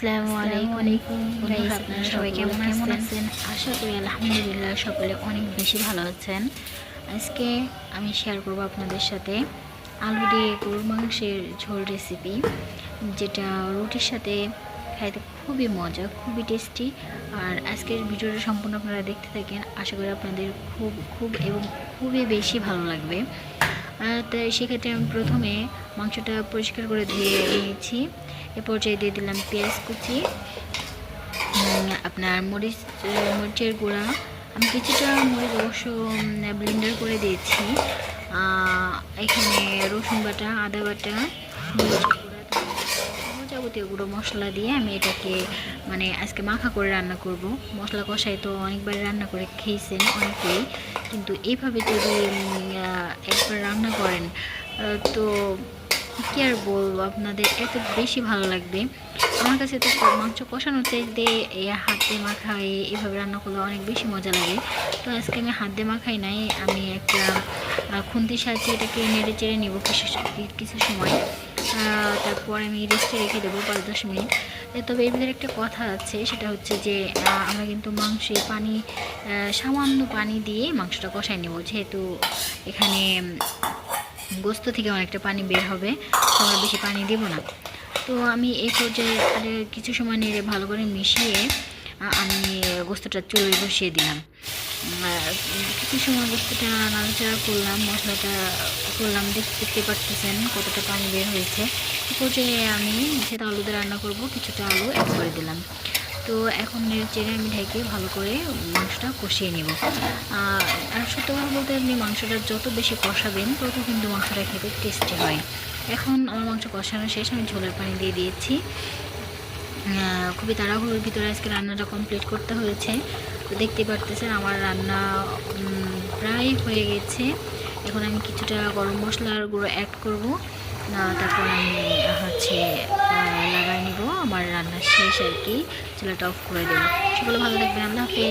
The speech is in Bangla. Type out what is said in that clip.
আসসালামু আলাইকুম গাইস, আপনারা সবাই কেমন আছেন? আশা করি আলহামদুলিল্লাহ সকলে অনেক বেশি ভালো আছেন। আজকে আমি শেয়ার করব আপনাদের সাথে আলু দিয়ে গরুর মাংসের ঝোল রেসিপি, যেটা রুটির সাথে খাইতে খুবই মজা, খুবই টেস্টি। আর আজকের ভিডিওটা সম্পূর্ণ আপনারা দেখতে থাকেন, আশা করি আপনাদের খুবই বেশি ভালো লাগবে। তাই সেক্ষেত্রে আমি প্রথমে মাংসটা পরিষ্কার করে ধুয়ে নিয়েছি। এ পর্যায়ে দিয়ে দিলাম পেঁয়াজ কুচি, আপনার মরিচের গুঁড়া। আমি কিছুটা মরিচ অবশ্য ব্লেন্ডার করে দিয়েছি। এখানে রসুন বাটা, আদা বাটা, মরিচ গুঁড়া, যাবতীয় গুঁড়ো মশলা দিয়ে আমি এটাকে আজকে মাখা করে রান্না করব। মশলা কষাই তো অনেকবার রান্না করে খেয়েছেন অনেকেই, কিন্তু এইভাবে যদি একবার রান্না করেন তো কি আর বলবো, আপনাদের এত বেশি ভালো লাগবে। আমার কাছে তো মাংস কষানোর চাইতে হাত দিয়ে মাখাই এভাবে রান্না করলে অনেক বেশি মজা লাগে। তো আজকে আমি হাত দিয়ে মাখাই নাই, আমি একটা খুন্তির সাহায্যে এটাকে নেড়ে চেড়ে নেবো কিছু সময়। তারপর আমি রেস্টে রেখে দেবো 5-10 মিনিট। তবে এর ভিতরে একটা কথা আছে, সেটা হচ্ছে যে আমরা কিন্তু মাংসে সামান্য পানি দিয়ে মাংসটা কষাই নেব, যেহেতু এখানে গোস্ত থেকে অনেকটা পানি বের হবে, আমরা বেশি পানি দেব না। তো আমি এই পর্যায়ে কিছু সময় নেড়ে ভালো করে মিশিয়ে আমি গোস্তটা চুলোয় বসিয়ে দিলাম। কিছু সময় গোস্তটা নাড়াচাড়া করলাম, মশলাটা করলাম, দেখতে পারতেছেন কতটা পানি বের হয়েছে। এই পর্যায়ে আমি যেহেতু আলু দিয়ে রান্না করব, কিছুটা আলু অ্যাড করে দিলাম। তো এখন নেড়ে চেড়ে আমি ঢেকে ভালো করে মাংসটা কষিয়ে নেব। আর সত্যি কথা বলতে, আপনি মাংসটা যত বেশি কষাবেন তত কিন্তু মাংসটা খেতে টেস্টি হয়। এখন আমার মাংস কষানো শেষ, আমি ঝোলের পানি দিয়ে দিয়েছি। খুবই তাড়াহুড়োর ভিতরে আজকে রান্নাটা কমপ্লিট করতে হয়েছে। তো দেখতে পারতেছেন আমার রান্না প্রায় হয়ে গেছে। এখন আমি কিছুটা গরম মশলার গুঁড়ো অ্যাড করব, তারপর আমি লাগাই নিব। আমার রান্না শেষ আর কি, চুলাটা অফ করে দেবো। সকলে ভালো থাকবেন, আল্লাহ হাফেজ।